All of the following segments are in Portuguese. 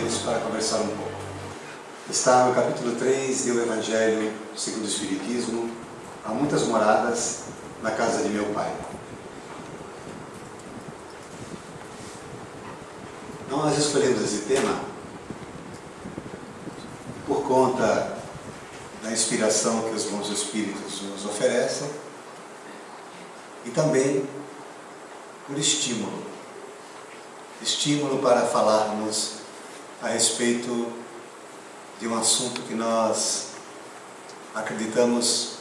isso para conversar um pouco. Está no capítulo 3 do Evangelho segundo o Espiritismo. Há muitas moradas na casa de meu Pai. Nós escolhemos esse tema por conta da inspiração que os bons espíritos nos oferecem e também por estímulo para falarmos a respeito de um assunto que nós acreditamos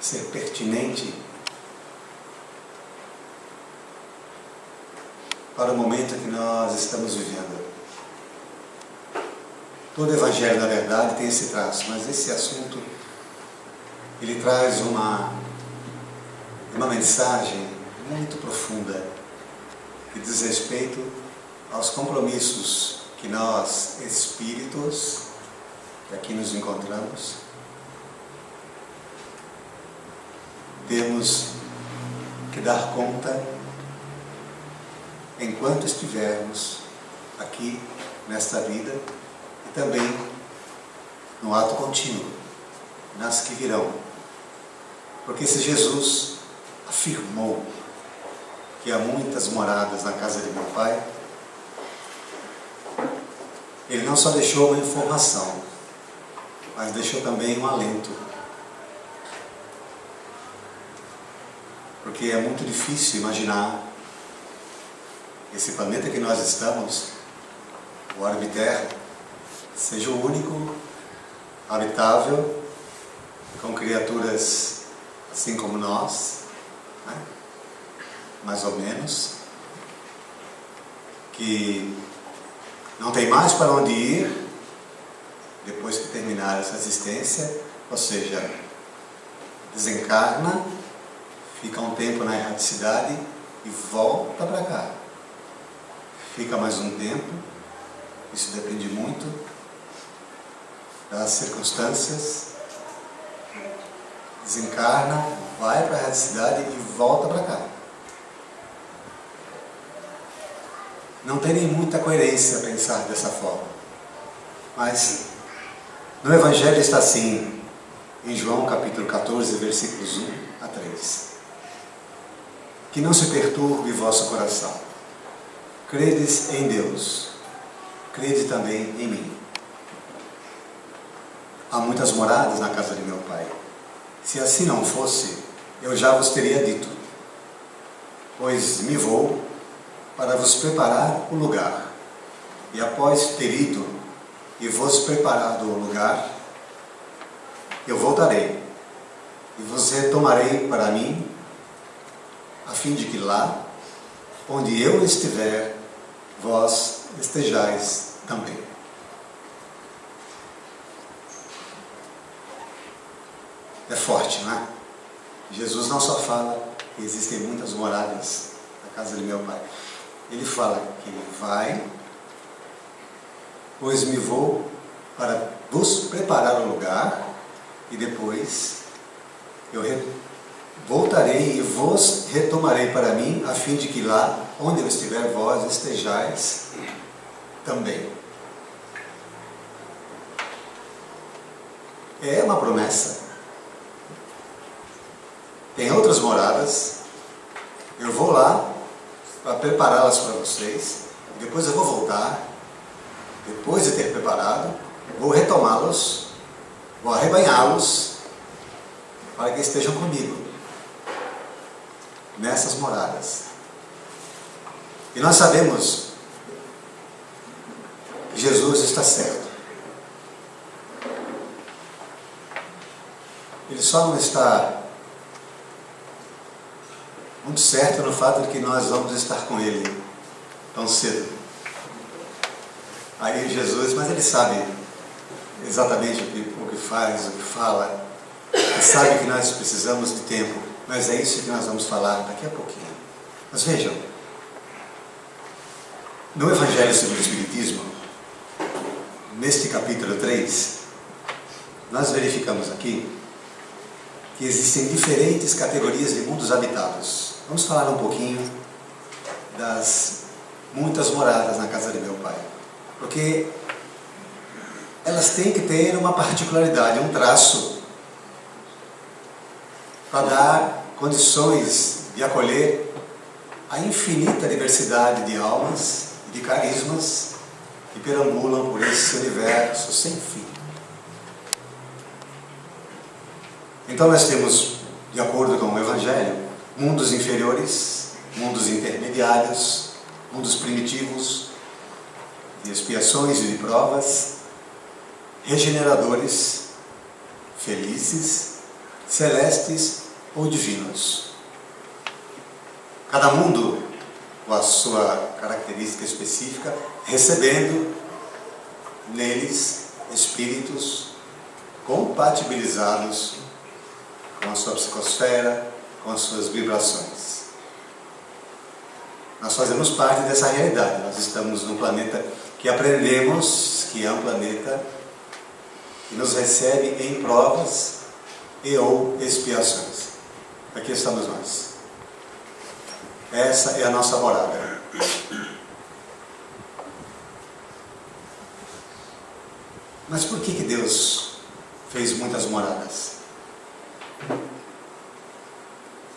ser pertinente para o momento que nós estamos vivendo. Todo evangelho, na verdade, tem esse traço, mas esse assunto, ele traz uma mensagem muito profunda, que diz respeito aos compromissos que nós, espíritos, que aqui nos encontramos, temos que dar conta enquanto estivermos aqui nesta vida e também no ato contínuo, nas que virão. Porque se Jesus afirmou que há muitas moradas na casa de meu Pai, Ele não só deixou uma informação, mas deixou também um alento. Porque é muito difícil imaginar esse planeta que nós estamos, o orbe Terra, seja o único habitável com criaturas assim como nós, né? Mais ou menos, que não tem mais para onde ir depois que terminar essa existência, ou seja, desencarna, fica um tempo na erraticidade e volta para cá. Fica mais um tempo, isso depende muito das circunstâncias, desencarna, vai para a erraticidade e volta para cá. Não tem nem muita coerência pensar dessa forma, mas no Evangelho está assim, em João capítulo 14, versículos 1 a 3. Que não se perturbe vosso coração. Credes em Deus, crede também em mim. Há muitas moradas na casa de meu Pai. Se assim não fosse, eu já vos teria dito, pois me vou para vos preparar o lugar. E após ter ido e vos preparado o lugar, eu voltarei e vos retomarei para mim, a fim de que lá, onde eu estiver, vós estejais também. É forte, não é? Jesus não só fala que existem muitas moradas na casa de meu Pai. Ele fala que ele vai, pois me vou para vos preparar o lugar, e depois eu voltarei e vos retomarei para mim, a fim de que lá, onde eu estiver, vós estejais também. É uma promessa. Tem outras moradas, eu vou lá para prepará-las para vocês, e depois eu vou voltar, depois de ter preparado, vou retomá-los, vou arrebanhá-los, para que estejam comigo nessas moradas. E nós sabemos que Jesus está certo. Ele só não está muito certo no fato de que nós vamos estar com Ele tão cedo. Aí Jesus, mas Ele sabe exatamente o que faz, o que fala. Ele sabe que nós precisamos de tempo, mas é isso que nós vamos falar daqui a pouquinho. Mas vejam, no Evangelho segundo o Espiritismo, neste capítulo 3, nós verificamos aqui que existem diferentes categorias de mundos habitados. Vamos falar um pouquinho das muitas moradas na casa de meu Pai. Porque elas têm que ter uma particularidade, um traço, para dar condições de acolher a infinita diversidade de almas e de carismas que perambulam por esse universo sem fim. Então nós temos, de acordo com o Evangelho, mundos inferiores, mundos intermediários, mundos primitivos, de expiações e de provas, regeneradores, felizes, celestes ou divinos. Cada mundo com a sua característica específica, recebendo neles espíritos compatibilizados com a sua psicosfera, com as suas vibrações. Nós fazemos parte dessa realidade. Nós estamos num planeta que aprendemos que é um planeta que nos recebe em provas e ou expiações. Aqui estamos nós. Essa é a nossa morada. Mas por que Deus fez muitas moradas?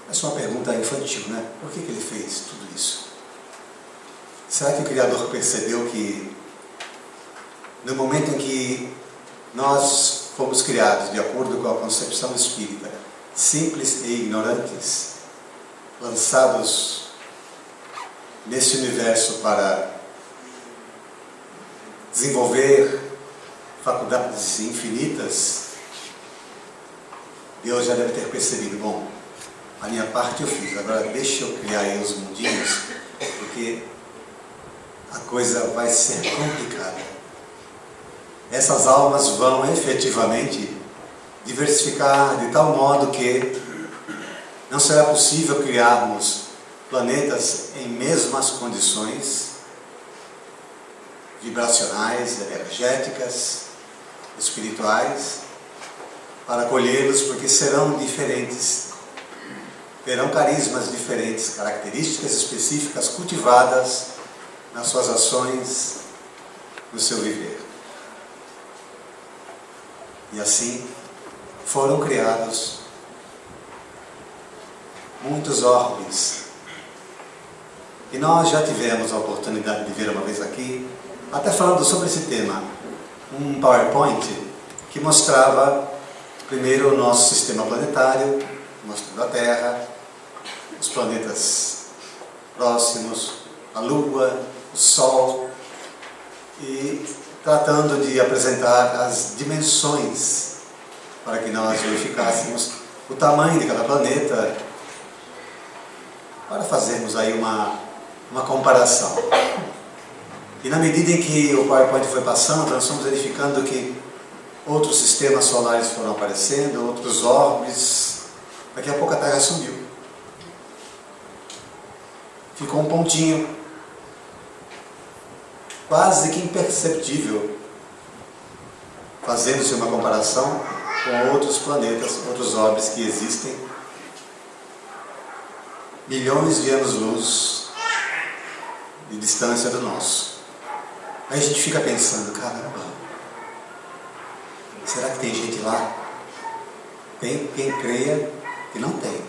Essa é uma pergunta infantil, né? Por que Ele fez tudo isso? Será que o Criador percebeu que no momento em que nós fomos criados de acordo com a concepção espírita, simples e ignorantes, lançados nesse universo para desenvolver faculdades infinitas, Deus já deve ter percebido, bom, a minha parte eu fiz, agora deixa eu criar aí os mundinhos, porque a coisa vai ser complicada. Essas almas vão efetivamente diversificar de tal modo que não será possível criarmos planetas em mesmas condições vibracionais, energéticas, espirituais, para acolhê-los, porque serão diferentes, terão carismas diferentes, características específicas cultivadas nas suas ações, no seu viver. E assim foram criados muitos orbes. E nós já tivemos a oportunidade de ver uma vez aqui, até falando sobre esse tema, um PowerPoint que mostrava primeiro o nosso sistema planetário, mostrando a Terra, os planetas próximos, a Lua, o Sol, e tratando de apresentar as dimensões para que nós verificássemos o tamanho de cada planeta, para fazermos aí uma comparação. E na medida em que o PowerPoint foi passando, nós fomos verificando que outros sistemas solares foram aparecendo, outros orbes. Daqui a pouco a Terra sumiu. Ficou um pontinho, quase que imperceptível, fazendo-se uma comparação com outros planetas, outros orbes que existem milhões de anos-luz de distância do nosso. Aí a gente fica pensando, caramba, será que tem gente lá? Tem quem creia que não tem.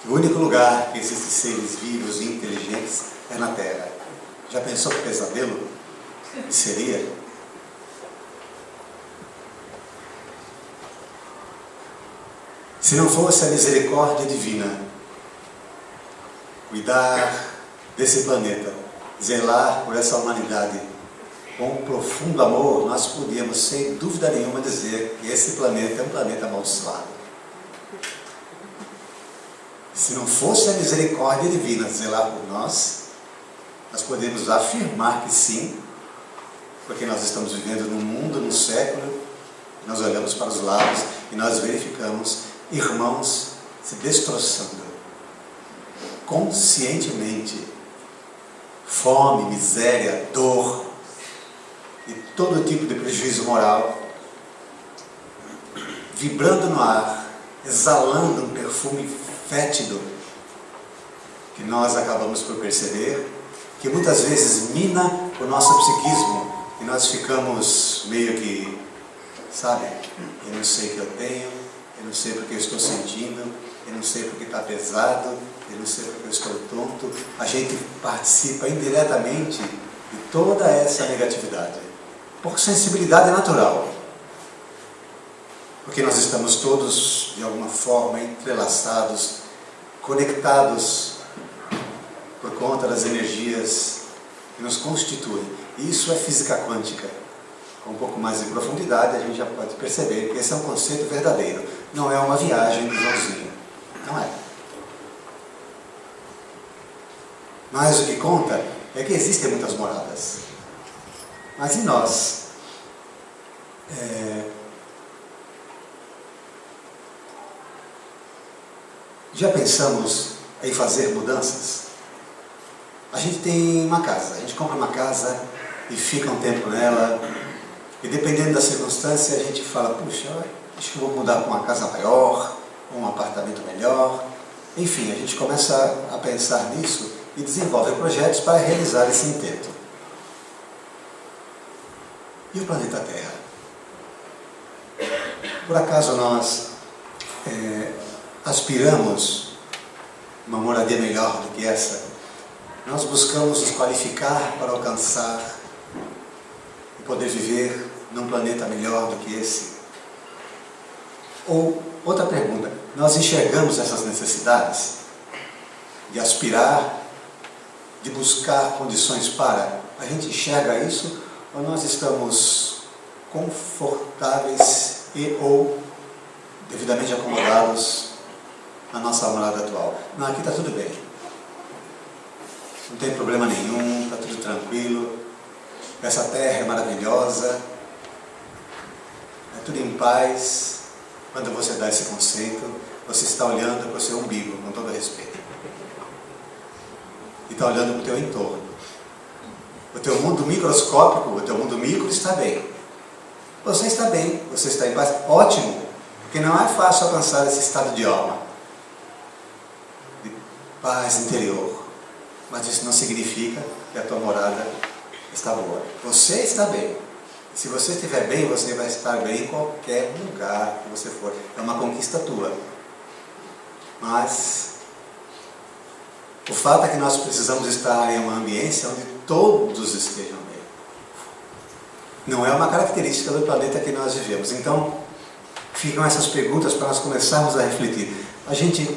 Que o único lugar que existem seres vivos e inteligentes é na Terra. Já pensou que pesadelo que seria? Se não fosse a misericórdia divina, cuidar desse planeta, zelar por essa humanidade, com profundo amor, nós podíamos, sem dúvida nenhuma, dizer que esse planeta é um planeta amaldiçoado. Se não fosse a misericórdia divina zelar por nós, nós podemos afirmar que sim, porque nós estamos vivendo num mundo, num século, nós olhamos para os lados e nós verificamos irmãos se destroçando conscientemente, fome, miséria, dor e todo tipo de prejuízo moral, vibrando no ar, exalando um perfume fétido que nós acabamos por perceber que muitas vezes mina o nosso psiquismo e nós ficamos meio que, sabe, eu não sei o que eu tenho, eu não sei porque eu estou sentindo, eu não sei porque está pesado, eu não sei porque eu estou tonto. A gente participa indiretamente de toda essa negatividade, por sensibilidade natural. Porque nós estamos todos, de alguma forma, entrelaçados, conectados por conta das energias que nos constituem. Isso é física quântica. Com um pouco mais de profundidade, a gente já pode perceber que esse é um conceito verdadeiro. Não é uma viagem do Joãozinho. Não é. Mas o que conta é que existem muitas moradas. Mas e nós? Já pensamos em fazer mudanças? A gente tem uma casa, a gente compra uma casa e fica um tempo nela, e dependendo da circunstância a gente fala, puxa, acho que vou mudar para uma casa maior, um apartamento melhor. Enfim, a gente começa a pensar nisso e desenvolve projetos para realizar esse intento. E o planeta Terra? Por acaso nós aspiramos uma moradia melhor do que essa? Nós buscamos nos qualificar para alcançar e poder viver num planeta melhor do que esse? Ou, outra pergunta, nós enxergamos essas necessidades de aspirar, de buscar condições para? A gente enxerga isso ou nós estamos confortáveis e ou devidamente acomodados na nossa morada atual? Não, aqui está tudo bem. Não tem problema nenhum, está tudo tranquilo. Essa terra é maravilhosa. É tudo em paz. Quando você dá esse conceito, você está olhando para o seu umbigo, com todo respeito. E está olhando para o teu entorno. O teu mundo microscópico, o teu mundo micro está bem. Você está bem, você está em paz. Ótimo, porque não é fácil alcançar esse estado de alma, de paz interior. Mas isso não significa que a tua morada está boa. Você está bem. Se você estiver bem, você vai estar bem em qualquer lugar que você for. É uma conquista tua. Mas o fato é que nós precisamos estar em uma ambiência onde todos estejam bem. Não é uma característica do planeta que nós vivemos. Então, ficam essas perguntas para nós começarmos a refletir. A gente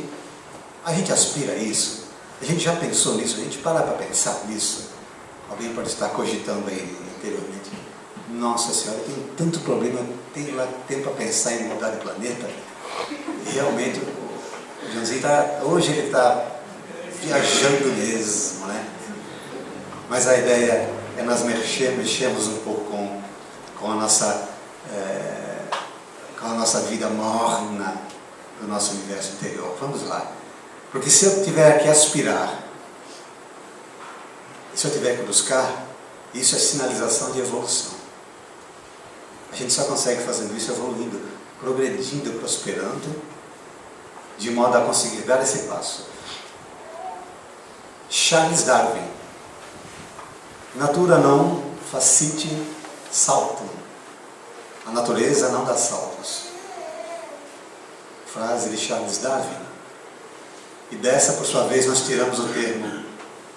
aspira a isso? A gente já pensou nisso? A gente para pensar nisso? Alguém pode estar cogitando aí interiormente. Nossa Senhora, tem tanto problema, tem lá tempo para pensar em mudar de planeta. E realmente, o Joãozinho hoje ele está viajando mesmo, né? Mas a ideia é nós mexermos um pouco com a nossa vida morna do nosso universo interior. Vamos lá. Porque se eu tiver que aspirar, se eu tiver que buscar, isso é sinalização de evolução. A gente só consegue fazendo isso evoluindo, progredindo, prosperando, de modo a conseguir dar esse passo. Charles Darwin: natura non facit saltum. A natureza não dá saltos. Frase de Charles Darwin. E dessa, por sua vez, nós tiramos o termo: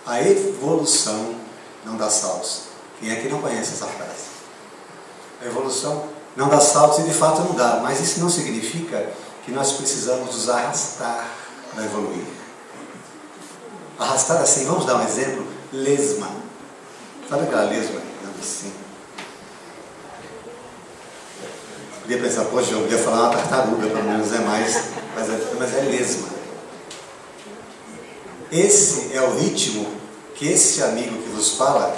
a evolução não dá saltos. Quem é que não conhece essa frase? A evolução não dá saltos e de fato não dá, mas isso não significa que nós precisamos nos arrastar para evoluir. Arrastar assim, vamos dar um exemplo: lesma. Sabe aquela lesma? Assim. Podia pensar, poxa, eu podia falar uma tartaruga, pelo menos é mais, mas é lesma. Esse é o ritmo que esse amigo que vos fala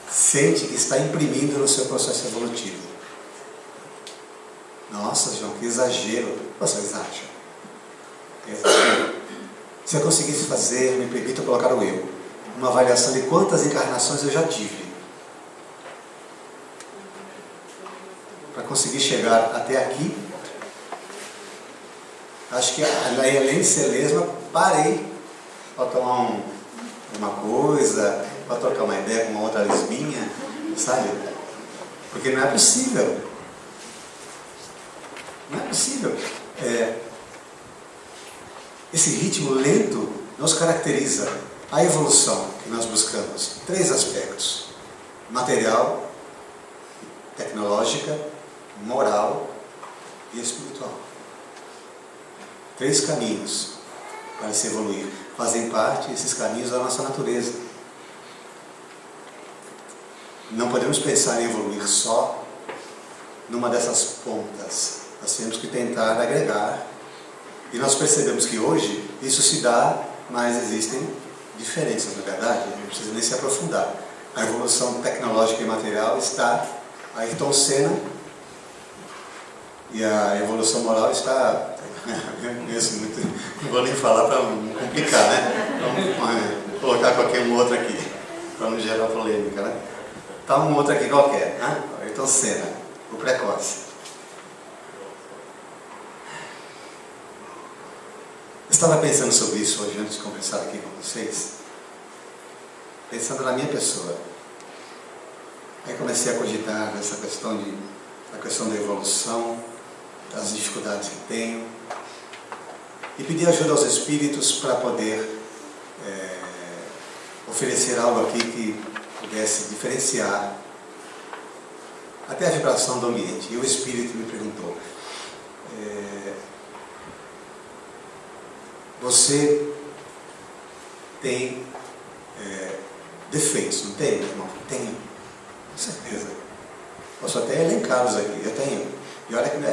sente que está imprimindo no seu processo evolutivo. Nossa, João, que exagero. Vocês acham? Exagero. Se eu conseguisse fazer, me permita colocar o eu, uma avaliação de quantas encarnações eu já tive, para conseguir chegar até aqui. Acho que além de ser lesma, parei para tomar uma coisa, para trocar uma ideia com uma outra lesbinha, sabe? Porque não é possível. Não é possível. Esse ritmo lento nos caracteriza. A evolução que nós buscamos, 3 aspectos: material, tecnológica, moral e espiritual. 3 caminhos para se evoluir. Fazem parte esses caminhos da nossa natureza. Não podemos pensar em evoluir só numa dessas pontas. Nós temos que tentar agregar. E nós percebemos que hoje isso se dá, mas existem diferenças, na verdade, não precisa nem se aprofundar. A evolução tecnológica e material está a Ayrton Senna, e a evolução moral está, não vou nem falar para não complicar, né? Vamos colocar qualquer um outro aqui, para não gerar polêmica, né? Tá um outro aqui qualquer, né? Ayrton Senna, o precoce. Eu estava pensando sobre isso hoje, antes de conversar aqui com vocês, pensando na minha pessoa. Aí comecei a cogitar essa questão da evolução, das dificuldades que tenho, e pedi ajuda aos espíritos para poder oferecer algo aqui que pudesse diferenciar até a vibração do ambiente. E o espírito me perguntou: você tem defeitos, não tem, irmão? Tenho, com certeza. Posso até elencá-los aqui, eu tenho. E olha que não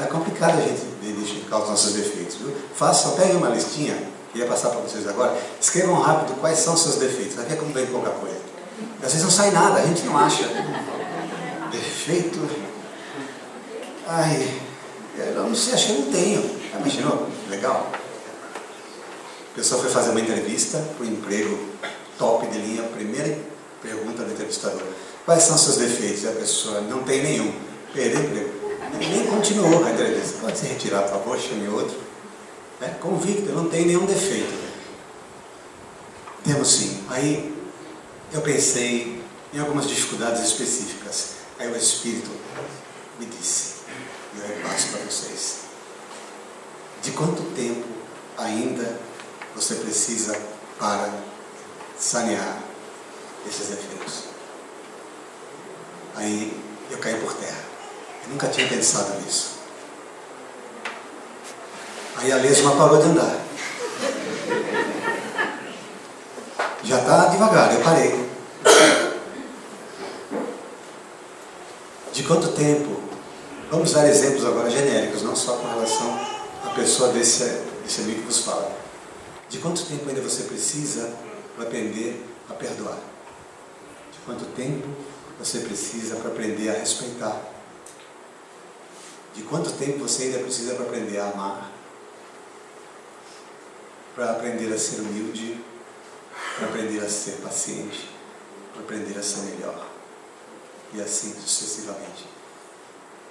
é complicado a gente identificar os nossos defeitos, viu? Façam, peguem uma listinha, que ia passar para vocês agora, escrevam rápido quais são os seus defeitos, vai ver como vem pouca coisa. E às vezes não sai nada, a gente não acha. Defeito? Ai, eu não sei, acho que eu não tenho. Imaginou? Legal. A pessoa foi fazer uma entrevista para o emprego top de linha. A primeira pergunta do entrevistador: quais são seus defeitos? E a pessoa: não tem nenhum. Perdeu o emprego. Nem continuou a entrevista. Pode se retirar, por favor, chame outro. Convicto, não tem nenhum defeito. Temos sim. Aí eu pensei em algumas dificuldades específicas. Aí o Espírito me disse, e eu repasso para vocês: de quanto tempo ainda você precisa para sanear esses defeitos? Aí eu caí por terra. Eu nunca tinha pensado nisso. Aí a lesma parou de andar. Já está devagar, eu parei. De quanto tempo? Vamos dar exemplos agora genéricos, não só com relação à pessoa desse amigo que vos fala. De quanto tempo ainda você precisa para aprender a perdoar? De quanto tempo você precisa para aprender a respeitar? De quanto tempo você ainda precisa para aprender a amar? Para aprender a ser humilde? Para aprender a ser paciente? Para aprender a ser melhor? E assim sucessivamente.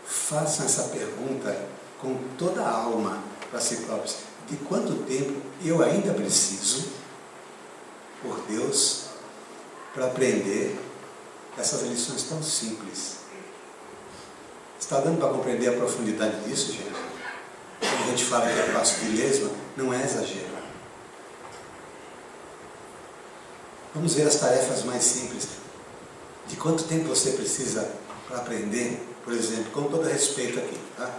Façam essa pergunta com toda a alma para si próprios. De quanto tempo eu ainda preciso, por Deus, para aprender essas lições tão simples? Está dando para compreender a profundidade disso, gente? Quando a gente fala que é passo de lesma, não é exagero. Vamos ver as tarefas mais simples. De quanto tempo você precisa para aprender, por exemplo, com todo respeito aqui, tá?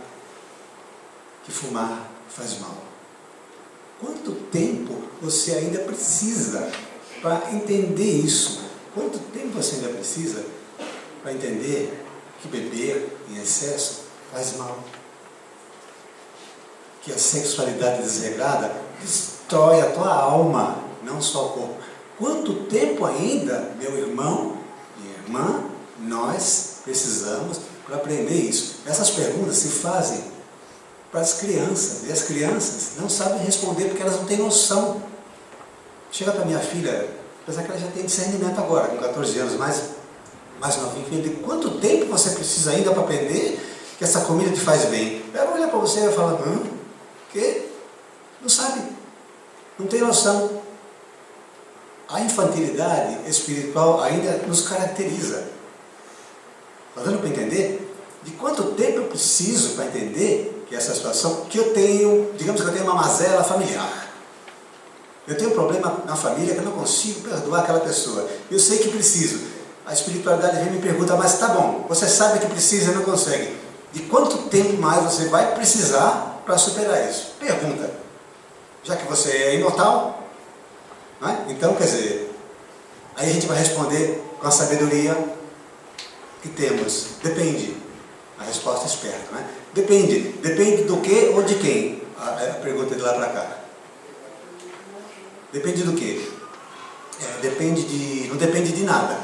Que fumar faz mal. Quanto tempo você ainda precisa para entender isso? Quanto tempo você ainda precisa para entender que beber em excesso faz mal? Que a sexualidade desregrada destrói a tua alma, não só o corpo. Quanto tempo ainda, meu irmão, minha irmã, nós precisamos para aprender isso? Essas perguntas se fazem para as crianças, e as crianças não sabem responder porque elas não têm noção. Chega para minha filha, apesar que ela já tem discernimento agora, com 14 anos, mais novinha, filha, de quanto tempo você precisa ainda para aprender que essa comida te faz bem? Ela vai olhar para você e vai falar: quê? Não sabe, não tem noção. a infantilidade espiritual ainda nos caracteriza. Está dando para entender? De quanto tempo eu preciso para entender que essa situação, que eu tenho, digamos que eu tenho uma mazela familiar. Eu tenho um problema na família que eu não consigo perdoar aquela pessoa. Eu sei que preciso. A espiritualidade vem e me pergunta, mas tá bom, você sabe que precisa e não consegue. De quanto tempo mais você vai precisar para superar isso? Pergunta. Já que você é imortal, não é? Então, quer dizer, aí a gente vai responder com a sabedoria que temos. Depende. A resposta é esperta, né? Depende. Depende do que ou de quem? A pergunta de lá para cá. Depende do que? Não depende de nada.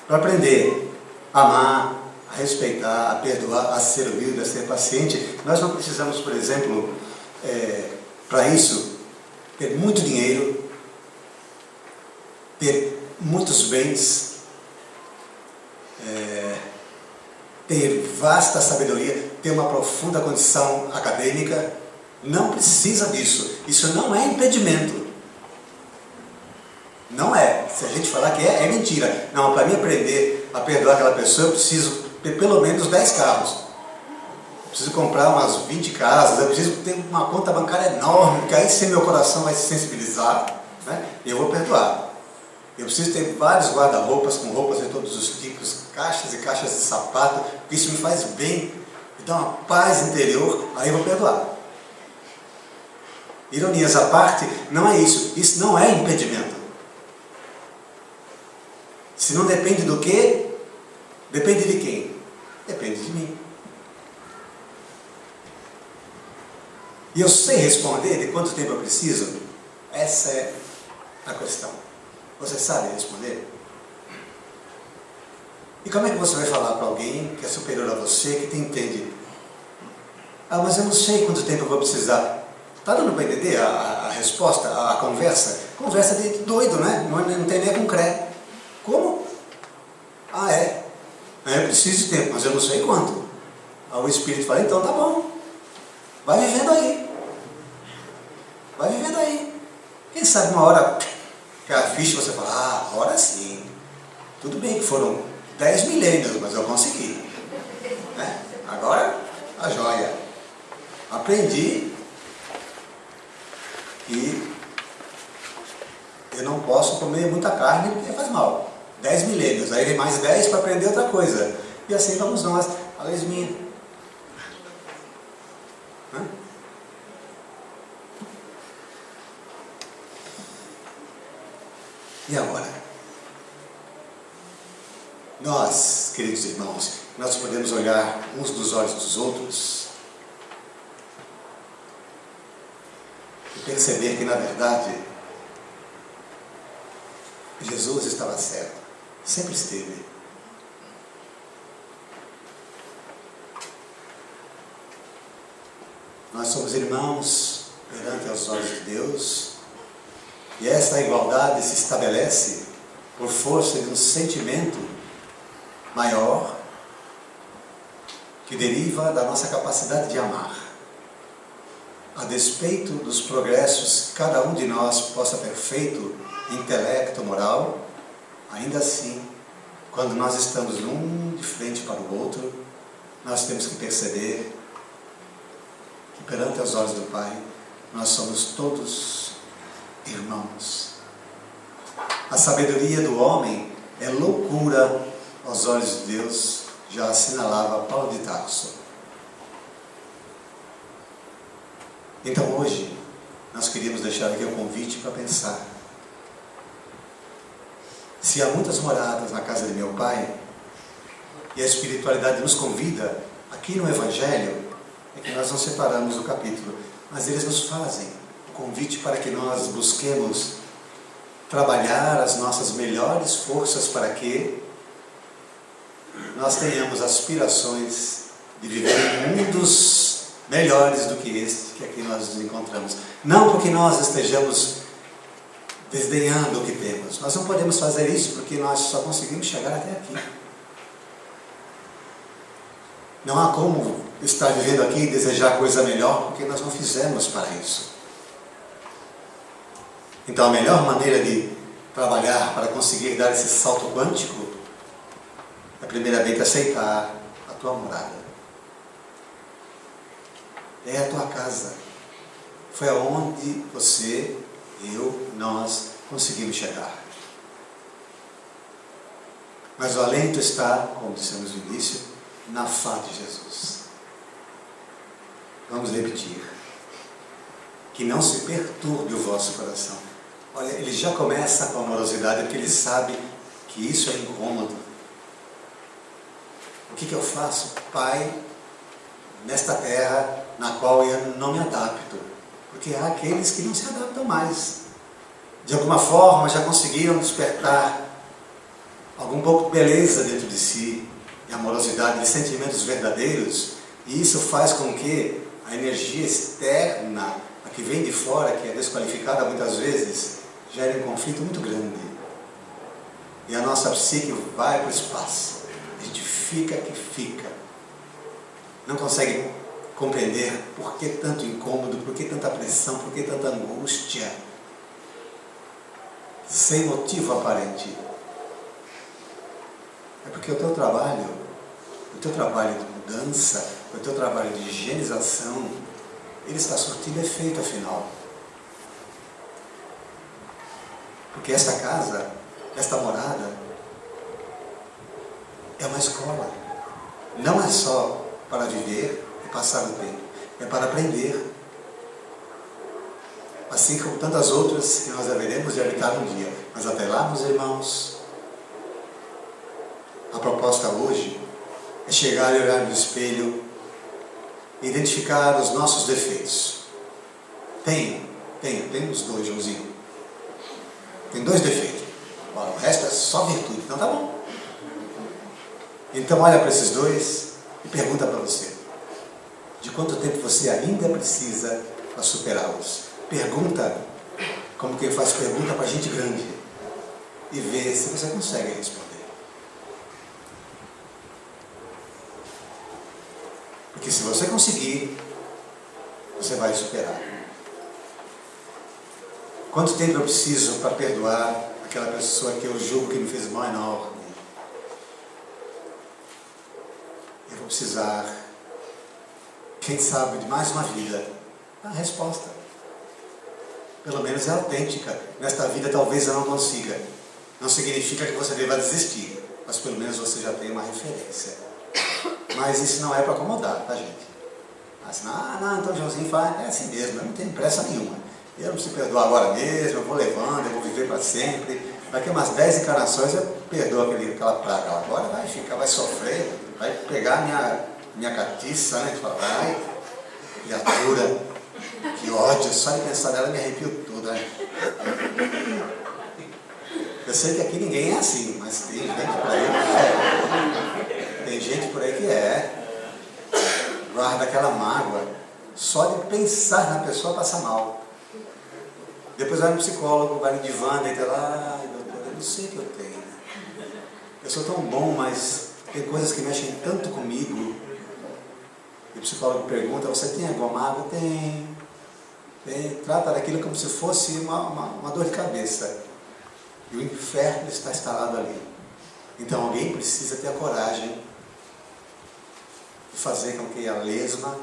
Para aprender a amar, a respeitar, a perdoar, a ser humilde, a ser paciente, nós não precisamos, por exemplo, para isso, ter muito dinheiro, ter muitos bens, ter vasta sabedoria, ter uma profunda condição acadêmica. Não precisa disso. Isso não é impedimento. Não é. Se a gente falar que é mentira. Não, para mim aprender a perdoar aquela pessoa, eu preciso ter pelo menos 10 carros. Eu preciso comprar umas 20 casas, eu preciso ter uma conta bancária enorme, porque aí sim meu coração vai se sensibilizar, né? E eu vou perdoar. Eu preciso ter vários guarda-roupas com roupas de todos os tipos, caixas e caixas de sapato, porque isso me faz bem, me dá uma paz interior, aí eu vou perdoar. Ironias à parte, não é isso. Isso não é impedimento. Se não depende do quê? Depende de quem? Depende de mim. E eu sei responder de quanto tempo eu preciso? Essa é a questão. Você sabe responder? E como é que você vai falar para alguém que é superior a você, que te entende? Ah, mas eu não sei quanto tempo eu vou precisar. Está dando para entender a resposta, a conversa? Conversa de doido, né? Não tem nem concreto. Como? Ah, é? Eu preciso de tempo, mas eu não sei quanto. Aí o Espírito fala, então tá bom. Vai vivendo aí. Vai vivendo aí. Quem sabe uma hora que a ficha você fala, ah, agora sim. Tudo bem que foram 10 milênios, mas eu consegui. Né? Agora, a joia. Aprendi que eu não posso comer muita carne porque faz mal. 10 milênios, aí vem mais 10 para aprender outra coisa. E assim vamos nós, a lesminha. E agora? Nós, queridos irmãos, nós podemos olhar uns dos olhos dos outros e perceber que, na verdade, Jesus estava certo, sempre esteve. Nós somos irmãos perante aos olhos de Deus, e esta igualdade se estabelece por força de um sentimento maior que deriva da nossa capacidade de amar. A despeito dos progressos que cada um de nós possa ter feito, intelecto, moral, ainda assim, quando nós estamos um de frente para o outro, nós temos que perceber que perante os olhos do Pai, nós somos todos irmãos. A sabedoria do homem é loucura aos olhos de Deus, já assinalava Paulo de Tarso. Então hoje, nós queríamos deixar aqui um convite para pensar. Se há muitas moradas na casa de meu Pai, e a espiritualidade nos convida, aqui no Evangelho, é que nós não separamos o capítulo, mas eles nos fazem o convite para que nós busquemos trabalhar as nossas melhores forças para que nós tenhamos aspirações de viver em mundos melhores do que este que aqui nós nos encontramos. Não porque nós estejamos desdenhando o que temos. Nós não podemos fazer isso porque nós só conseguimos chegar até aqui. Não há como estar vivendo aqui e desejar coisa melhor porque nós não fizemos para isso. Então a melhor maneira de trabalhar para conseguir dar esse salto quântico é primeiramente aceitar a tua morada. É a tua casa. Foi aonde você, eu, nós conseguimos chegar. Mas o alento está, como dissemos no início, na fé de Jesus. Vamos repetir. Que não se perturbe o vosso coração. Olha, ele já começa com a amorosidade, porque ele sabe que isso é incômodo. O que eu faço? Pai, nesta terra na qual eu não me adapto. Porque há aqueles que não se adaptam mais. De alguma forma já conseguiram despertar algum pouco de beleza dentro de si, de amorosidade, de sentimentos verdadeiros, e isso faz com que a energia externa, a que vem de fora, que é desqualificada muitas vezes, gere um conflito muito grande. E a nossa psique vai para o espaço. A gente fica que fica. Não consegue compreender por que tanto incômodo, por que tanta pressão, por que tanta angústia, sem motivo aparente. É porque o teu trabalho de mudança, o teu trabalho de higienização, ele está surtindo efeito afinal. Porque esta casa, esta morada, é uma escola. Não é só para viver e passar o tempo, é para aprender. Assim como tantas outras que nós haveremos de habitar um dia. Mas até lá, meus irmãos, a proposta hoje é chegar e olhar no espelho e identificar os nossos defeitos. Tem os dois, Joãozinho. Tem 2 defeitos. Ora, o resto é só virtude, então tá bom. Então olha para esses 2 e pergunta para você: de quanto tempo você ainda precisa para superá-los? Pergunta, como quem faz pergunta para gente grande, e vê se você consegue responder. Porque se você conseguir, você vai superar. Quanto tempo eu preciso para perdoar aquela pessoa que eu julgo que me fez mal enorme? Eu vou precisar, quem sabe, de mais uma vida. A resposta, pelo menos, é autêntica. Nesta vida talvez eu não consiga. Não significa que você deva desistir, mas pelo menos você já tem uma referência. Mas isso não é para acomodar, tá, gente? Assim, não, então o Joãozinho faz, é assim mesmo, eu não tenho pressa nenhuma. Eu não preciso perdoar agora mesmo, eu vou levando, eu vou viver para sempre. Daqui a umas 10 encarnações eu perdoo aquela praga. Agora vai ficar, vai sofrer, vai pegar minha catiça, né? Fala, ai, criatura, que ódio, só de pensar nela me arrepio tudo, né? Eu sei que aqui ninguém é assim, mas tem gente por aí que é. Tem gente por aí que é. Guarda aquela mágoa. Só de pensar na pessoa passa mal. Depois vai no psicólogo, vai no divã, deita lá, ai doutor, eu não sei o que eu tenho. Eu sou tão bom, mas tem coisas que mexem tanto comigo. E o psicólogo pergunta, você tem alguma mágoa? Tem. Trata daquilo como se fosse uma dor de cabeça. E o inferno está instalado ali. Então alguém precisa ter a coragem de fazer com que a lesma,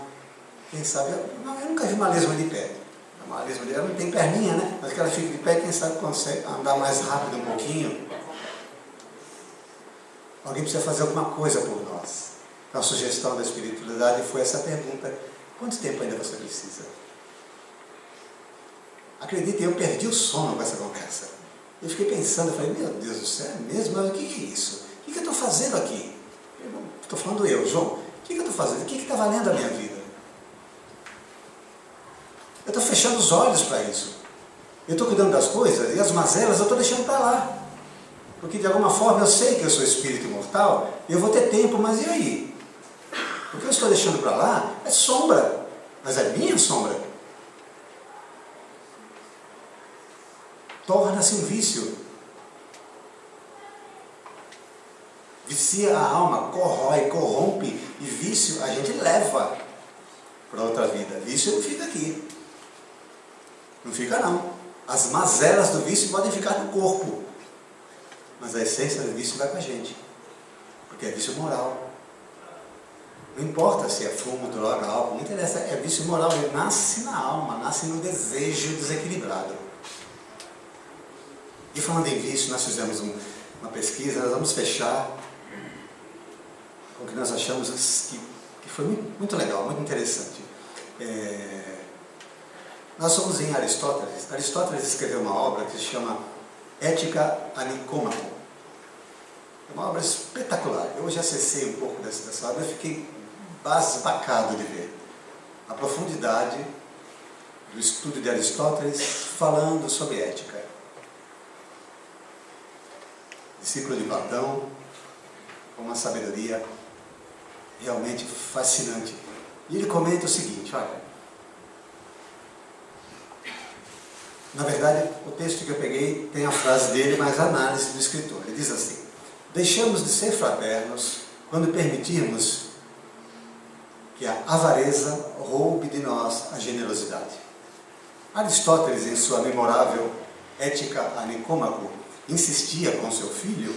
quem sabe, eu nunca vi uma lesma de pé. Uma lesma dela não tem perninha, né? Mas que ela fica de pé, quem sabe consegue andar mais rápido um pouquinho. Alguém precisa fazer alguma coisa por nós. Então a sugestão da espiritualidade foi essa pergunta: quanto tempo ainda você precisa? Acredite, eu perdi o sono com essa conversa. Eu fiquei pensando, eu falei, meu Deus do céu, é mesmo? Mas o que é isso? O que eu estou fazendo aqui? Estou falando eu, João. O que eu estou fazendo? O que está valendo a minha vida? Eu estou fechando os olhos para isso. Eu estou cuidando das coisas e as mazelas eu estou deixando para lá. Porque de alguma forma eu sei que eu sou espírito imortal e eu vou ter tempo, mas e aí? O que eu estou deixando para lá é sombra, mas é minha sombra. Torna-se um vício. Vicia a alma, corrói, corrompe, e vício a gente leva para outra vida. Vício não fica aqui. Não fica não. As mazelas do vício podem ficar no corpo, mas a essência do vício vai com a gente, porque é vício moral. Não importa se é fumo, droga, álcool, não interessa, é vício moral, ele nasce na alma, nasce no desejo desequilibrado. E falando em vício, nós fizemos uma pesquisa, nós vamos fechar com o que nós achamos que foi muito legal, muito interessante. Nós somos em Aristóteles. Aristóteles escreveu uma obra que se chama Ética a Nicômaco. É uma obra espetacular. Eu já acessei um pouco dessa obra e fiquei basbacado de ver a profundidade do estudo de Aristóteles falando sobre ética. Discípulo de Platão, com uma sabedoria realmente fascinante. E ele comenta o seguinte, olha, na verdade, o texto que eu peguei tem a frase dele, mas a análise do escritor. Ele diz assim: deixamos de ser fraternos quando permitirmos que a avareza roube de nós a generosidade. Aristóteles, em sua memorável Ética a Nicômaco, insistia com seu filho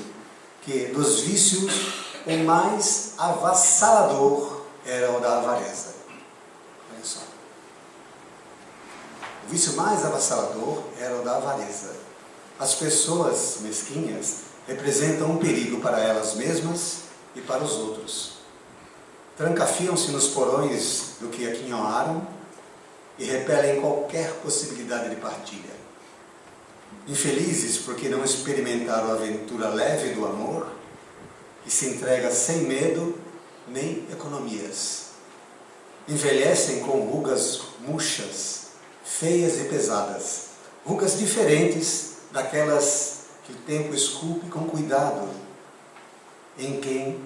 que dos vícios o mais avassalador era o da avareza. Olha só. O vício mais avassalador era o da avareza. As pessoas mesquinhas representam um perigo para elas mesmas e para os outros. Trancafiam-se nos porões do que aquinhoaram e repelem qualquer possibilidade de partilha. Infelizes porque não experimentaram a aventura leve do amor, que se entrega sem medo nem economias. Envelhecem com rugas murchas, feias e pesadas, rugas diferentes daquelas que o tempo esculpe com cuidado em quem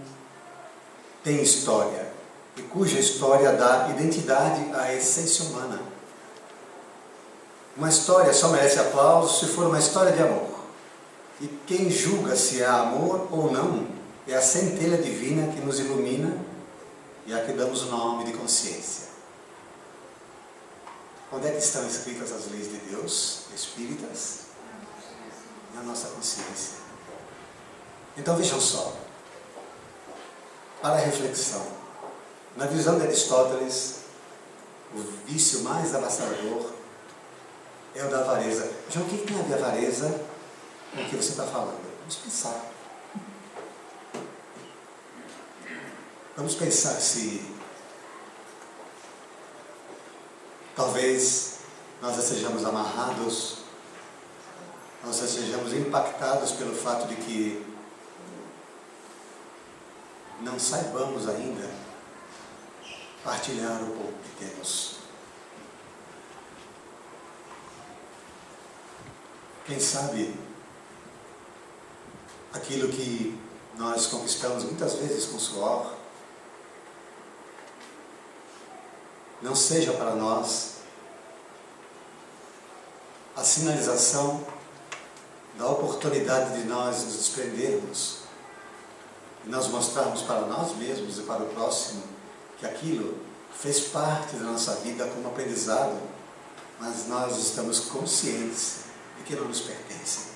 tem história e cuja história dá identidade à essência humana. Uma história só merece aplauso se for uma história de amor. E quem julga se há amor ou não é a centelha divina que nos ilumina e a que damos o nome de consciência. Onde é que estão escritas as leis de Deus, espíritas? Na nossa consciência. Então vejam só, para a reflexão, na visão de Aristóteles, o vício mais avassalador é o da avareza. João, o que tem a ver a avareza com o que você está falando? Vamos pensar. Vamos pensar se talvez nós estejamos amarrados, nós estejamos impactados pelo fato de que não saibamos ainda partilhar o pouco que temos. Quem sabe aquilo que nós conquistamos muitas vezes com suor não seja para nós a sinalização da oportunidade de nós nos desprendermos e nós mostrarmos para nós mesmos e para o próximo que aquilo fez parte da nossa vida como aprendizado, mas nós estamos conscientes de que não nos pertence.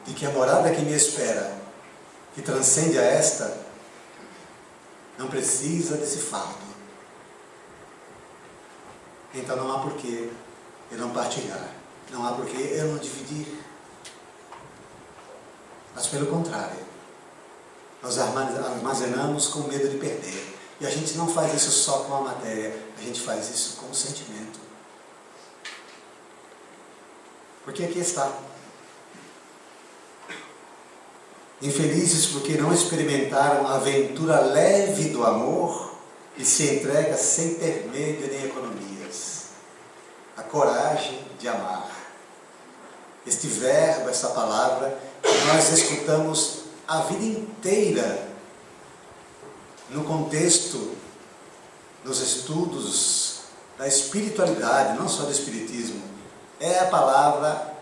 De que a morada que me espera, que transcende a esta, não precisa desse fardo. Então não há porquê eu não partilhar, não há porquê eu não dividir. Mas pelo contrário, nós armazenamos com medo de perder. E a gente não faz isso só com a matéria, a gente faz isso com o sentimento. Porque aqui está. Infelizes porque não experimentaram a aventura leve do amor e se entrega sem ter medo nem economias. A coragem de amar. Este verbo, essa palavra, que nós escutamos a vida inteira no contexto dos estudos da espiritualidade, não só do espiritismo, é a palavra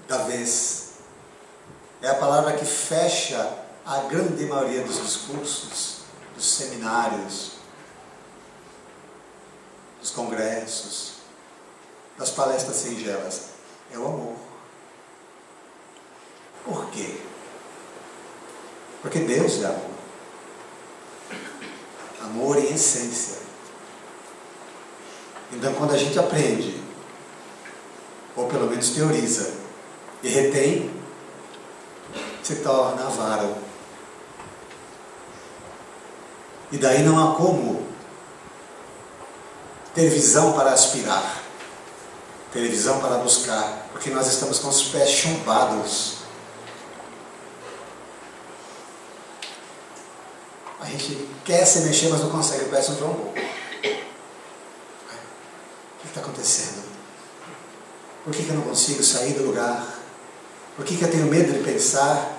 da vez. É a palavra que fecha a grande maioria dos discursos, dos seminários, dos congressos. das palestras singelas? É o amor. Por quê? Porque Deus é amor. Amor em essência. Então, quando a gente aprende, ou pelo menos teoriza, e retém, se torna avaro. E daí não há como ter visão para aspirar, ter visão para buscar, porque nós estamos com os pés chumbados. A gente quer se mexer, mas não consegue, parece um trombone. O que está acontecendo? Por que eu não consigo sair do lugar? Por que eu tenho medo de pensar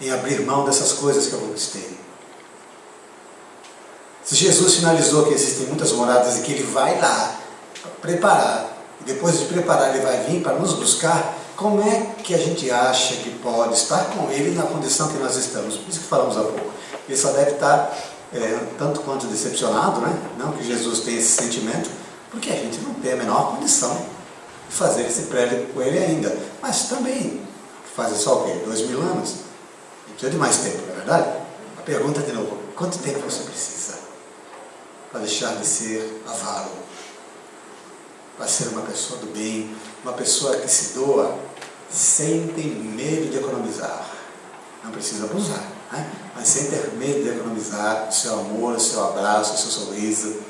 em abrir mão dessas coisas que eu conquistei? Se Jesus finalizou que existem muitas moradas e que Ele vai lá preparar, e depois de preparar Ele vai vir para nos buscar, como é que a gente acha que pode estar com Ele na condição que nós estamos? Por isso que falamos há pouco. Ele só deve estar tanto quanto decepcionado, né? Não que Jesus tenha esse sentimento, porque a gente não tem a menor condição de fazer esse prédio com Ele ainda. Mas também, faz só o quê? 2000 anos? Não precisa de mais tempo, não é verdade? A pergunta de novo, quanto tempo você precisa para deixar de ser avaro, para ser uma pessoa do bem, uma pessoa que se doa sem ter medo de economizar? Não precisa abusar, né? Mas sem ter medo de economizar o seu amor, o seu abraço, o seu sorriso.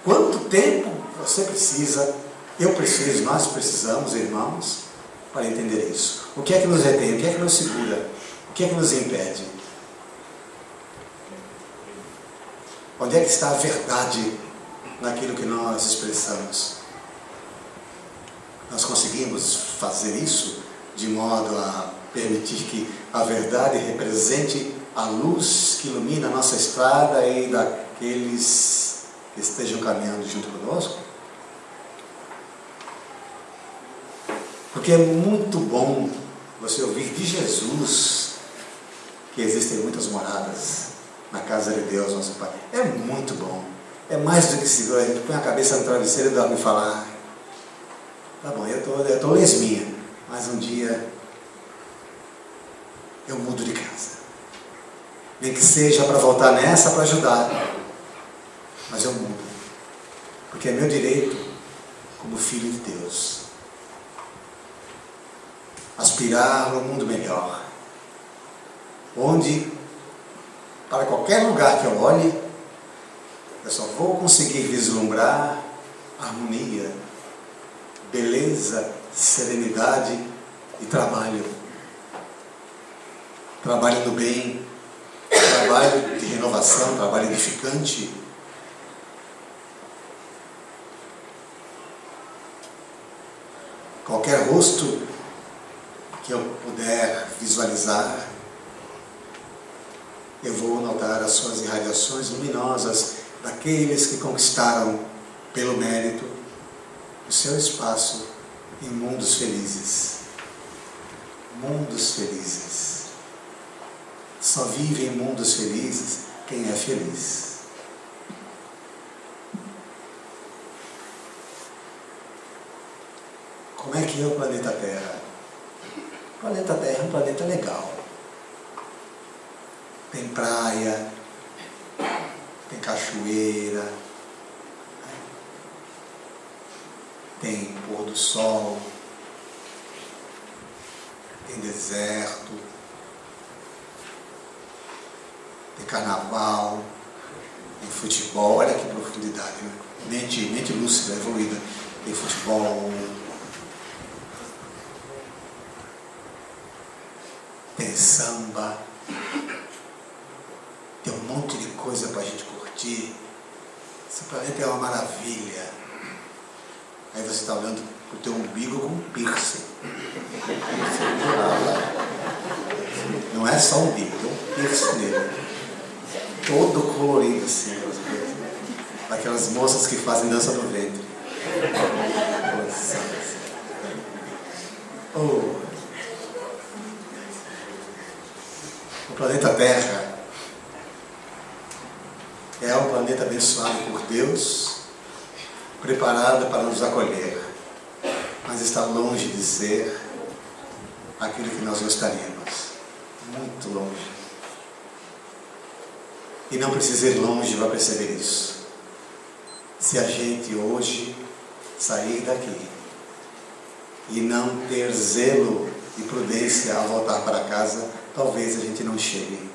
Quanto tempo você precisa, eu preciso, nós precisamos, irmãos, para entender isso? O que é que nos retém? O que é que nos segura? O que é que nos impede? Onde é que está a verdade naquilo que nós expressamos? Nós conseguimos fazer isso de modo a permitir que a verdade represente a luz que ilumina a nossa estrada e daqueles que estejam caminhando junto conosco? Porque é muito bom você ouvir de Jesus que existem muitas moradas na casa de Deus, nosso Pai. É muito bom. É mais do que seguro. A gente põe a cabeça no travesseiro e dorme e fala: tá bom, eu tô lesminha, mas um dia eu mudo de casa. Nem que seja para voltar nessa para ajudar, mas eu mudo. Porque é meu direito como filho de Deus aspirar a um mundo melhor, onde, para qualquer lugar que eu olhe, eu só vou conseguir vislumbrar harmonia, beleza, serenidade e trabalho. Trabalho do bem, trabalho de renovação, trabalho edificante. Qualquer rosto que eu puder visualizar, eu vou notar as suas irradiações luminosas daqueles que conquistaram, pelo mérito, o seu espaço em mundos felizes. Mundos felizes. Só vive em mundos felizes quem é feliz. Como é que é o planeta Terra? O planeta Terra é um planeta legal. Tem praia, tem cachoeira, tem pôr do sol, tem deserto, tem carnaval, tem futebol. Olha que profundidade, né? Mente lúcida, evoluída. Tem futebol, tem samba, tem um monte de coisa para a gente curtir. Esse planeta é uma maravilha. Aí você está olhando para o teu umbigo com um piercing. Não é só um umbigo, tem um piercing nele. Todo colorido assim, daquelas moças que fazem dança no ventre. Oh. O planeta Terra é um planeta abençoado por Deus, preparada para nos acolher, mas está longe de ser aquilo que nós gostaríamos. Muito longe. E não precisa ir longe para perceber isso. Se a gente hoje sair daqui e não ter zelo e prudência ao voltar para casa, talvez a gente não chegue.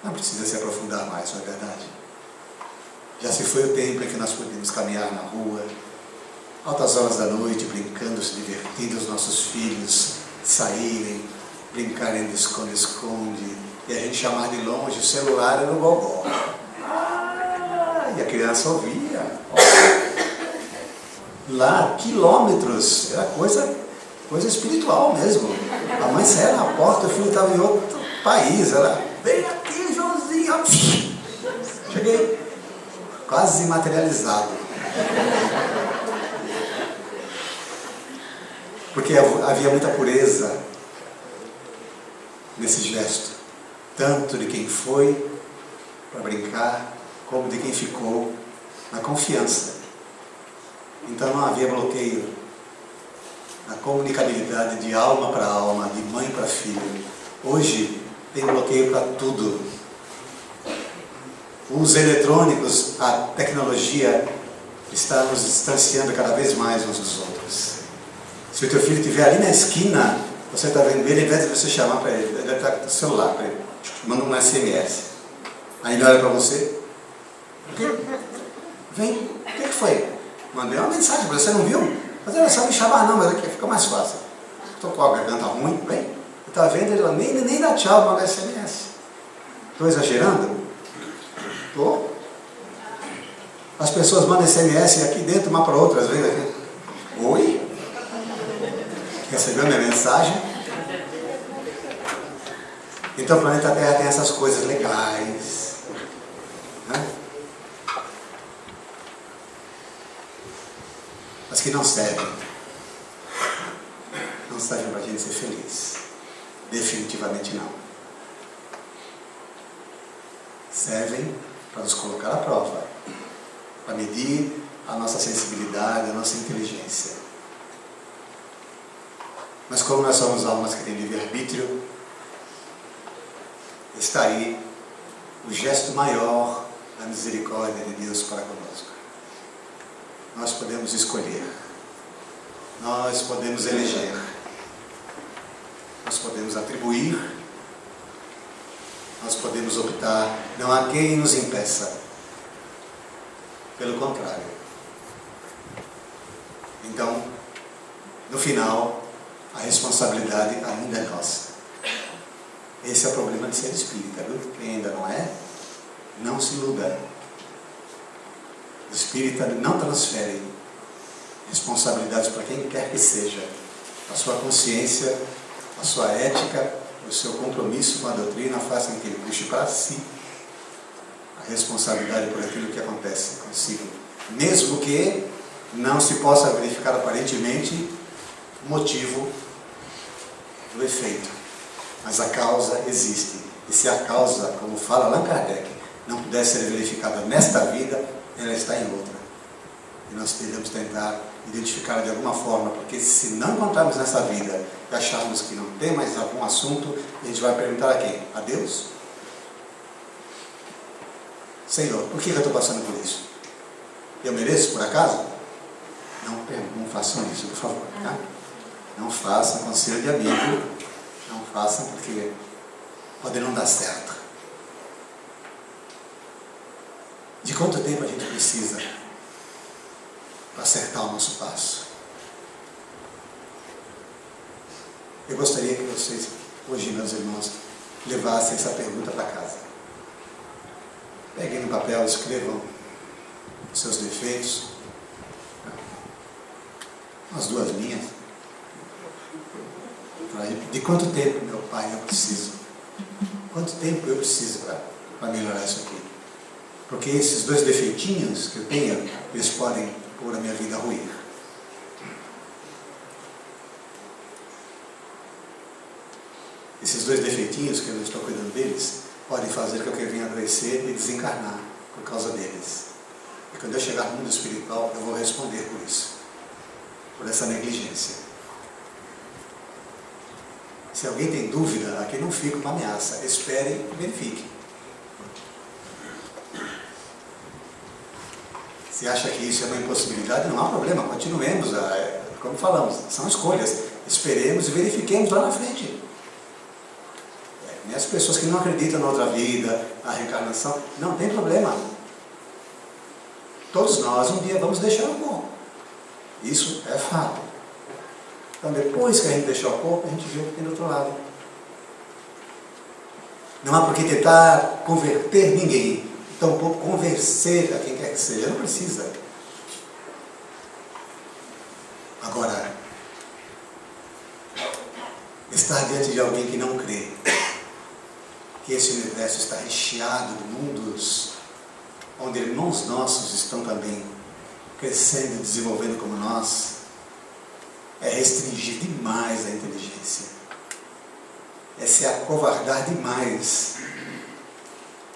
Não precisa se aprofundar mais, não é verdade? Já se foi o tempo em que nós podemos caminhar na rua, altas horas da noite, brincando, se divertindo, os nossos filhos saírem, brincarem de esconde-esconde, e a gente chamar de longe, o celular era no gogó. E a criança ouvia. Lá, quilômetros, era coisa espiritual mesmo. A mãe saía na porta, o filho estava em outro país, ela, vem aqui, Joãozinho. Cheguei, quase materializado. Porque havia muita pureza nesse gesto, tanto de quem foi para brincar, como de quem ficou na confiança. Então não havia bloqueio na comunicabilidade de alma para alma, de mãe para filho. Hoje tem bloqueio para tudo. Os eletrônicos, a tecnologia está nos distanciando cada vez mais uns dos outros. Se o teu filho estiver ali na esquina, você está vendo ele, ao invés de você chamar para ele, ele está com o celular para ele, manda um SMS. Aí ele olha para você. O quê? Vem, o que foi? Mandei uma mensagem, você não viu? Mas ele não sabe me chamar não, mas aqui fica mais fácil. Estou com a garganta ruim, vem. Está vendo? Ele nem dá tchau, manda SMS. Estou exagerando? Estou. As pessoas mandam SMS aqui dentro, uma para outra, às vezes aqui. Oi? Recebeu minha mensagem? Então o planeta Terra tem essas coisas legais, né? Mas que não servem. Não servem para a gente ser feliz. Definitivamente não. Servem para nos colocar à prova, para medir a nossa sensibilidade, a nossa inteligência. Mas como nós somos almas que têm livre-arbítrio, está aí o gesto maior da misericórdia de Deus para conosco. Nós podemos escolher, nós podemos eleger, nós podemos atribuir, nós podemos optar, não há quem nos impeça. Pelo contrário. Então, no final, a responsabilidade ainda é nossa. Esse é o problema de ser espírita, viu? Quem ainda não é, não se iluda. O espírita não transfere responsabilidades para quem quer que seja. A sua consciência, a sua ética, o seu compromisso com a doutrina fazem com que ele puxe para si a responsabilidade por aquilo que acontece consigo. Mesmo que não se possa verificar aparentemente o motivo do efeito. Mas a causa existe. E se a causa, como fala Allan Kardec, não puder ser verificada nesta vida, ela está em outra. E nós devemos tentar identificar de alguma forma, porque se não encontrarmos nessa vida e acharmos que não tem mais algum assunto, a gente vai perguntar a quem? A Deus? Senhor, por que eu estou passando por isso? Eu mereço por acaso? Não façam isso, por favor. Tá? Não façam conselho de amigo. Não façam porque pode não dar certo. De quanto tempo a gente precisa para acertar o nosso passo? Eu gostaria que vocês, hoje, meus irmãos, levassem essa pergunta para casa. Peguem no papel, escrevam os seus defeitos, umas 2 linhas. De quanto tempo, meu pai, eu preciso? Quanto tempo eu preciso para melhorar isso aqui? Porque esses 2 defeitinhos que eu tenho, eles podem pôr a minha vida a ruir. Esses 2 defeitinhos que eu não estou cuidando deles, podem fazer com que eu venha adoecer e desencarnar por causa deles. E quando eu chegar no mundo espiritual, eu vou responder por isso, por essa negligência. Se alguém tem dúvida, aqui não fica uma ameaça. Espere e verifique. Se acha que isso é uma impossibilidade, não há problema, continuemos. Como falamos, são escolhas. Esperemos e verifiquemos lá na frente. E as pessoas que não acreditam na outra vida, na reencarnação, não tem problema. Todos nós um dia vamos deixar o corpo. Isso é fato. Então depois que a gente deixar o corpo, a gente vê o que tem do outro lado. Não há por que tentar converter ninguém, tampouco convencer a quem quer que seja, não precisa. Agora, estar diante de alguém que não crê, que esse universo está recheado de mundos onde irmãos nossos estão também crescendo e desenvolvendo como nós, é restringir demais a inteligência, é se acovardar demais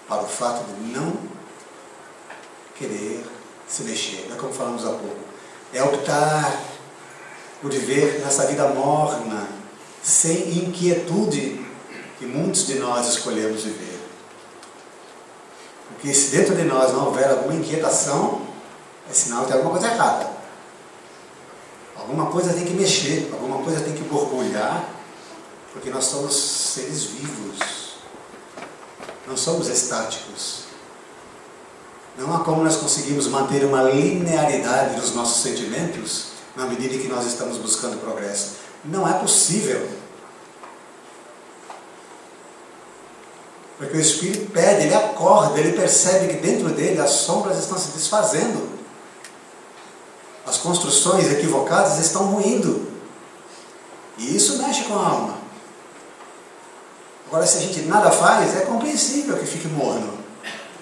para o fato de não querer se mexer. É como falamos há pouco, é optar por viver nessa vida morna, sem inquietude que muitos de nós escolhemos viver. Porque se dentro de nós não houver alguma inquietação, é sinal que tem alguma coisa errada. Alguma coisa tem que mexer, alguma coisa tem que borbulhar, porque nós somos seres vivos, não somos estáticos. Não há como nós conseguirmos manter uma linearidade dos nossos sentimentos na medida em que nós estamos buscando progresso. Não é possível. Porque o Espírito pede, ele acorda, ele percebe que dentro dele as sombras estão se desfazendo. As construções equivocadas estão ruindo. E isso mexe com a alma. Agora, se a gente nada faz, é compreensível que fique morno.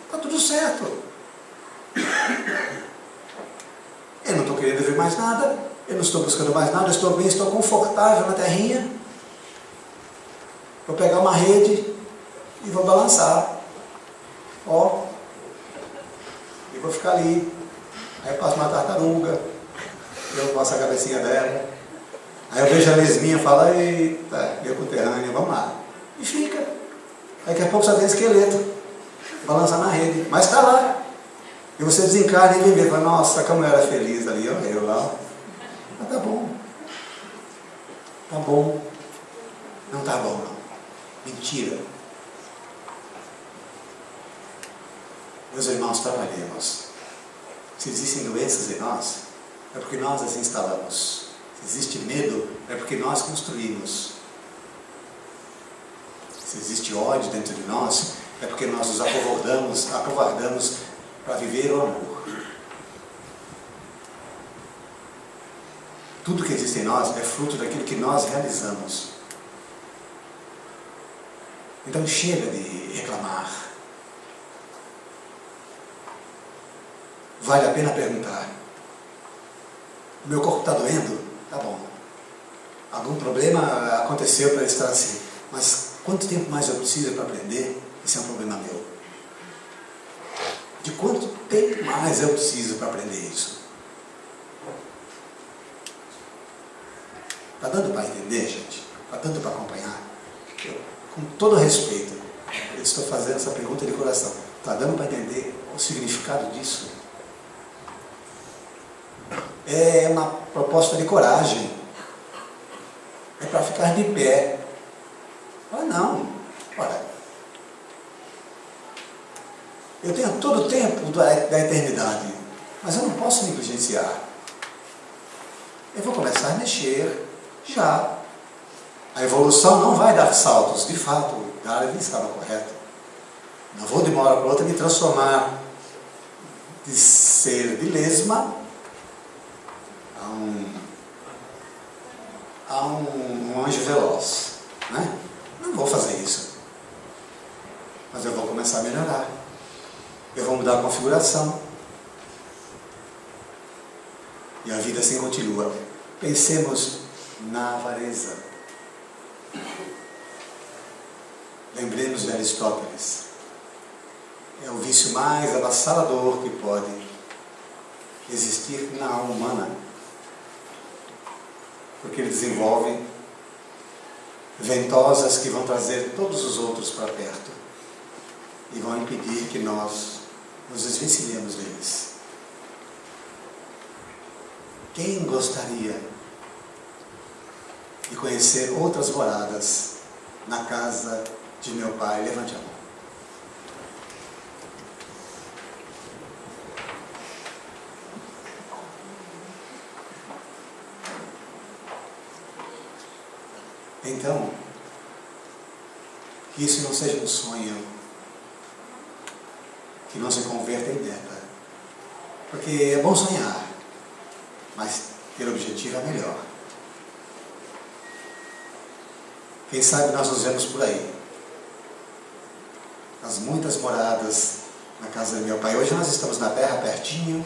Está tudo certo. Eu não estou querendo ver mais nada, eu não estou buscando mais nada, eu estou bem, estou confortável na terrinha. Vou pegar uma rede e vou balançar. Ó. E vou ficar ali. Aí eu passo uma tartaruga, eu passo a cabecinha dela. Aí eu vejo a lesminha e falo, eita, meu conterrâneo, vamos lá. E fica. Daqui a pouco só tem esqueleto, balançar na rede. Mas está lá. E você desencarna e vê, fala, nossa, como eu era feliz ali, ó, eu lá. Mas tá bom. Tá bom. Não tá bom, não. Mentira. Meus irmãos, trabalhemos. Se existem doenças em nós, é porque nós as instalamos. Se existe medo, é porque nós construímos. Se existe ódio dentro de nós, é porque nós nos acovardamos para viver o amor. Tudo que existe em nós é fruto daquilo que nós realizamos. Então chega de reclamar. Vale a pena perguntar. O meu corpo está doendo? Tá bom. Algum problema aconteceu para estar assim. Mas quanto tempo mais eu preciso para aprender? Esse é um problema meu. De quanto tempo mais eu preciso para aprender isso? Está dando para entender, gente? Está dando para acompanhar? Eu, com todo respeito, eu estou fazendo essa pergunta de coração. Está dando para entender o significado disso? É uma proposta de coragem. É para ficar de pé. Ah, não. Olha, eu tenho todo o tempo da eternidade, mas eu não posso negligenciar. Eu vou começar a mexer já. A evolução não vai dar saltos. De fato, o Darwin estava correto. Não vou de uma hora para outra me transformar de ser de lesma a um anjo veloz, né? Não vou fazer isso. Mas eu vou começar a melhorar. Eu vou mudar a configuração. E a vida assim continua. Pensemos na avareza. Lembremos de Aristóteles. é o vício mais avassalador que pode existir na alma humana, porque ele desenvolve ventosas que vão trazer todos os outros para perto e vão impedir que nós nos desvencilhemos deles. Quem gostaria de conhecer outras moradas na casa de meu Pai? Levante a mão. Então, que isso não seja um sonho, que não se converta em meta. Porque é bom sonhar, mas ter objetivo é melhor. Quem sabe nós nos vemos por aí. As muitas moradas na casa do meu Pai. Hoje nós estamos na terra, pertinho,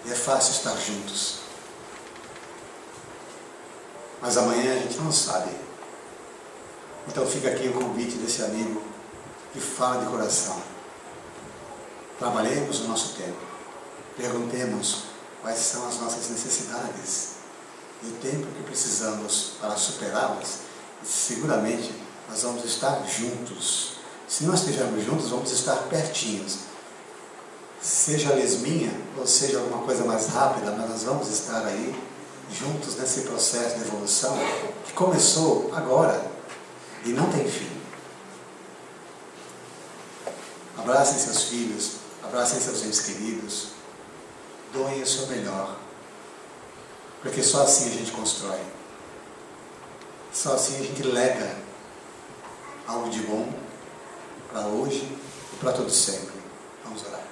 e é fácil estar juntos. Mas amanhã a gente não sabe. Então fica aqui o convite desse amigo que fala de coração. Trabalhemos o nosso tempo. Perguntemos quais são as nossas necessidades e o tempo que precisamos para superá-las. E seguramente nós vamos estar juntos. Se nós estivermos juntos, vamos estar pertinhos. Seja lesminha ou seja alguma coisa mais rápida, mas nós vamos estar aí juntos nesse processo de evolução que começou agora e não tem fim. Abracem seus filhos, abracem seus entes queridos, doem o seu melhor, porque só assim a gente constrói, só assim a gente lega algo de bom para hoje e para todo sempre. Vamos orar.